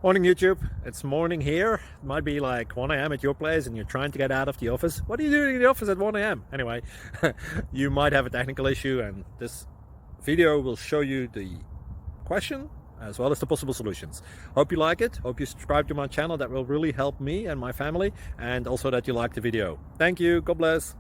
Morning YouTube, it's morning here. It might be like 1 a.m. at your place and you're trying to get out of the office. What are you doing in the office at 1 a.m.? Anyway, you might have a technical issue and this video will show you the question as well as the possible solutions. Hope you like it, hope you subscribe to my channel. That will really help me and my family, and also that you like the video. Thank you, God bless.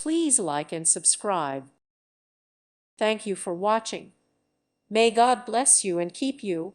Please like and subscribe. Thank you for watching. May God bless you and keep you.